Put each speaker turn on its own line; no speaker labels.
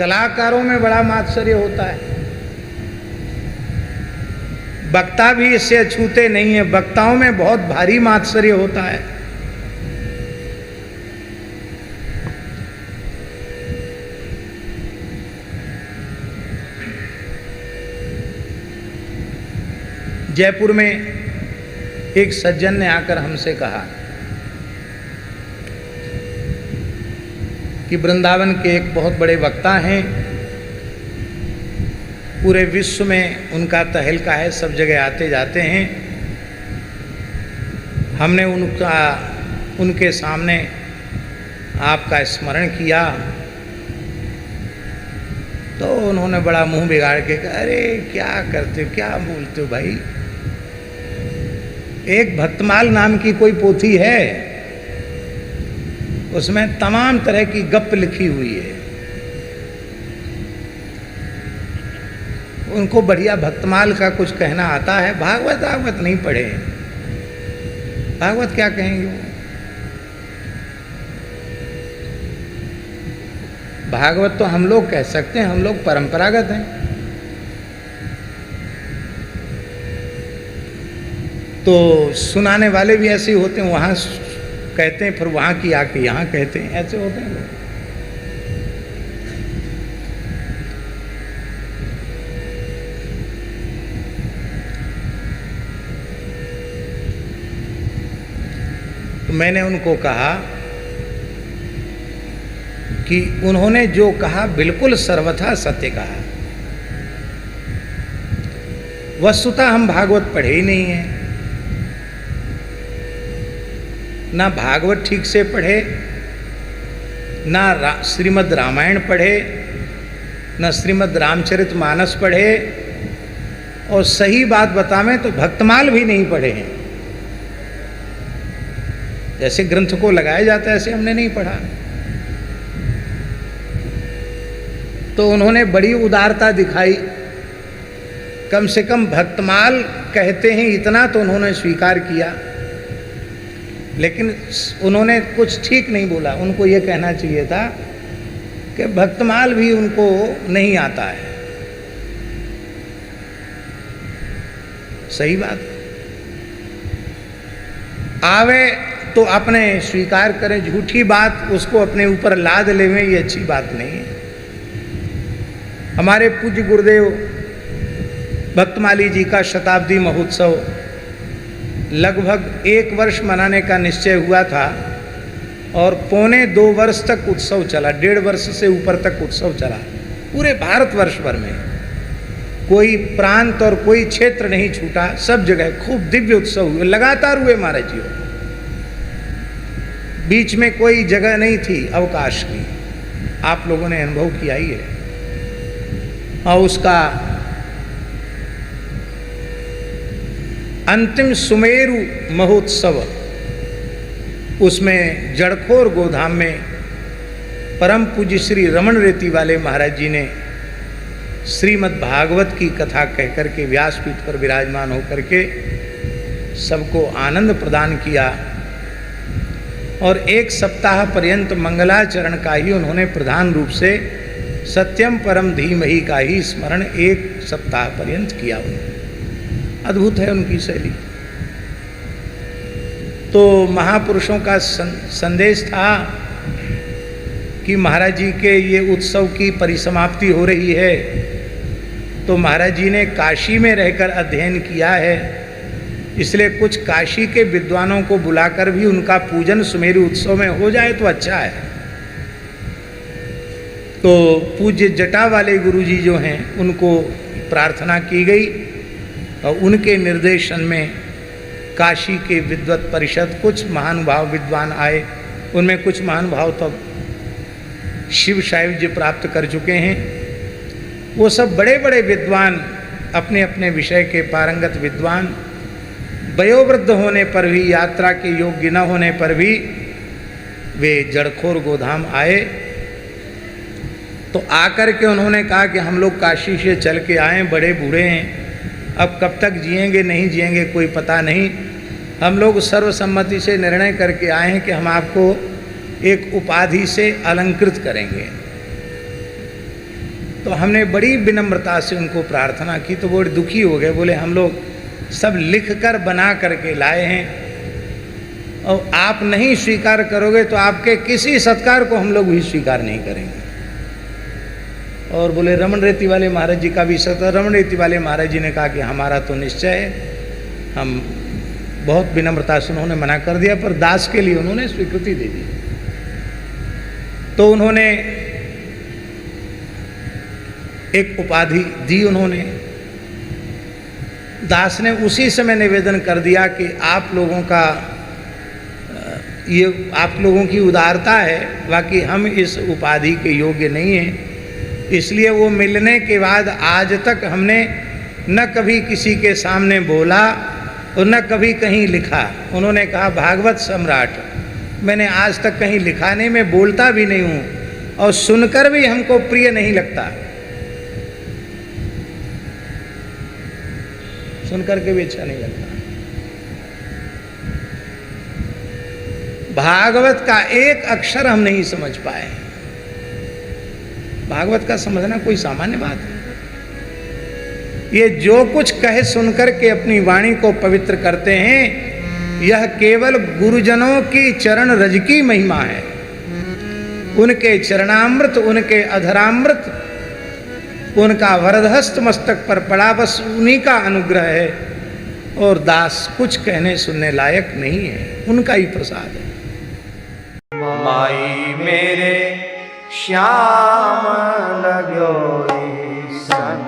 कलाकारों में बड़ा मात्सर्य होता है। वक्ता भी इससे अछूते नहीं है, वक्ताओं में बहुत भारी मात्सर्य होता है। जयपुर में एक सज्जन ने आकर हमसे कहा कि वृंदावन के एक बहुत बड़े वक्ता हैं, पूरे विश्व में उनका तहलका है, सब जगह आते जाते हैं। हमने उनके सामने आपका स्मरण किया तो उन्होंने बड़ा मुंह बिगाड़ के कहा, अरे क्या करते हो, क्या बोलते हो भाई, एक भक्तमाल नाम की कोई पोथी है, उसमें तमाम तरह की गप लिखी हुई है। उनको बढ़िया भक्तमाल का कुछ कहना आता है, भागवत नहीं पढ़े, भागवत क्या कहेंगे। भागवत तो हम लोग कह सकते हैं, हम लोग परंपरागत हैं। तो सुनाने वाले भी ऐसे ही होते हैं, वहाँ कहते हैं फिर वहाँ की आके यहाँ कहते हैं, ऐसे होते हैं लोग। तो मैंने उनको कहा कि उन्होंने जो कहा बिल्कुल सर्वथा सत्य कहा। वस्तुतः हम भागवत पढ़े ही नहीं हैं, ना भागवत ठीक से पढ़े, ना श्रीमद् रामायण पढ़े, ना श्रीमद् रामचरित मानस पढ़े, और सही बात बतावें तो भक्तमाल भी नहीं पढ़े हैं। जैसे ग्रंथ को लगाया जाता है ऐसे हमने नहीं पढ़ा। तो उन्होंने बड़ी उदारता दिखाई, कम से कम भक्तमाल कहते हैं इतना तो उन्होंने स्वीकार किया, लेकिन उन्होंने कुछ ठीक नहीं बोला। उनको ये कहना चाहिए था कि भक्तमाल भी उनको नहीं आता है। सही बात, आवे तो अपने स्वीकार करें, झूठी बात उसको अपने ऊपर लाद लेवें, ये अच्छी बात नहीं है। हमारे पूज्य गुरुदेव भक्तमाली जी का शताब्दी महोत्सव लगभग 1 वर्ष मनाने का निश्चय हुआ था और 1.25 वर्ष तक उत्सव चला, 1.5 वर्ष से ऊपर तक उत्सव चला। पूरे भारतवर्ष भर में कोई प्रांत और कोई क्षेत्र नहीं छूटा, सब जगह खूब दिव्य उत्सव हुए, लगातार हुए महाराज जी। बीच में कोई जगह नहीं थी अवकाश की, आप लोगों ने अनुभव किया ही है। और उसका अंतिम सुमेरु महोत्सव, उसमें जड़खोर गोधाम में परम पूज्य श्री रमण रेती वाले महाराज जी ने श्रीमद् भागवत की कथा कहकर के व्यासपीठ पर विराजमान होकर के सबको आनंद प्रदान किया। और 1 सप्ताह पर्यंत मंगलाचरण का ही उन्होंने प्रधान रूप से सत्यम परम धीमहि का ही स्मरण 1 सप्ताह पर्यंत किया। उन्होंने अद्भुत है उनकी शैली। तो महापुरुषों का संदेश था कि महाराज जी के ये उत्सव की परिसमाप्ति हो रही है, तो महाराज जी ने काशी में रहकर अध्ययन किया है, इसलिए कुछ काशी के विद्वानों को बुलाकर भी उनका पूजन सुमेरु उत्सव में हो जाए तो अच्छा है। तो पूज्य जटा वाले गुरुजी जो हैं उनको प्रार्थना की गई और उनके निर्देशन में काशी के विद्वत परिषद कुछ महानुभाव विद्वान आए। उनमें कुछ महानुभाव तो शिव साहिब जी प्राप्त कर चुके हैं। वो सब बड़े बड़े विद्वान, अपने अपने विषय के पारंगत विद्वान, वयोवृद्ध होने पर भी, यात्रा के योग्य न होने पर भी वे जड़खोर गोधाम आए। तो आकर के उन्होंने कहा कि हम लोग काशी से चल के आए, बड़े बूढ़े हैं, अब कब तक जिएंगे नहीं जिएंगे कोई पता नहीं। हम लोग सर्वसम्मति से निर्णय करके आए हैं कि हम आपको एक उपाधि से अलंकृत करेंगे। तो हमने बड़ी विनम्रता से उनको प्रार्थना की, तो वो दुखी हो गए, बोले हम लोग सब लिख कर बना करके लाए हैं और आप नहीं स्वीकार करोगे तो आपके किसी सत्कार को हम लोग भी स्वीकार नहीं करेंगे। और बोले रमन रेती वाले महाराज जी का भी सत्कार। रमन रेती वाले महाराज जी ने कहा कि हमारा तो निश्चय है, हम बहुत विनम्रता से उन्होंने मना कर दिया, पर दास के लिए उन्होंने स्वीकृति दे दी। तो उन्होंने एक उपाधि दी, उन्होंने दास ने उसी समय निवेदन कर दिया कि आप लोगों का ये आप लोगों की उदारता है, बाकी हम इस उपाधि के योग्य नहीं हैं। इसलिए वो मिलने के बाद आज तक हमने न कभी किसी के सामने बोला और न कभी कहीं लिखा। उन्होंने कहा भागवत सम्राट, मैंने आज तक कहीं लिखा नहीं, मैं बोलता भी नहीं हूँ और सुनकर भी हमको प्रिय नहीं लगता, सुनकर के भी अच्छा नहीं लगता। भागवत का एक अक्षर हम नहीं समझ पाए। भागवत का समझना कोई सामान्य बात है? ये जो कुछ कहे सुनकर के अपनी वाणी को पवित्र करते हैं, यह केवल गुरुजनों की चरण रज की महिमा है। उनके चरणामृत, उनके अधरामृत, उनका वरदहस्त मस्तक पर पड़ा, बस उन्हीं का अनुग्रह है। और दास कुछ कहने सुनने लायक नहीं है, उनका ही प्रसाद है।
माई मेरे श्याम लगो संग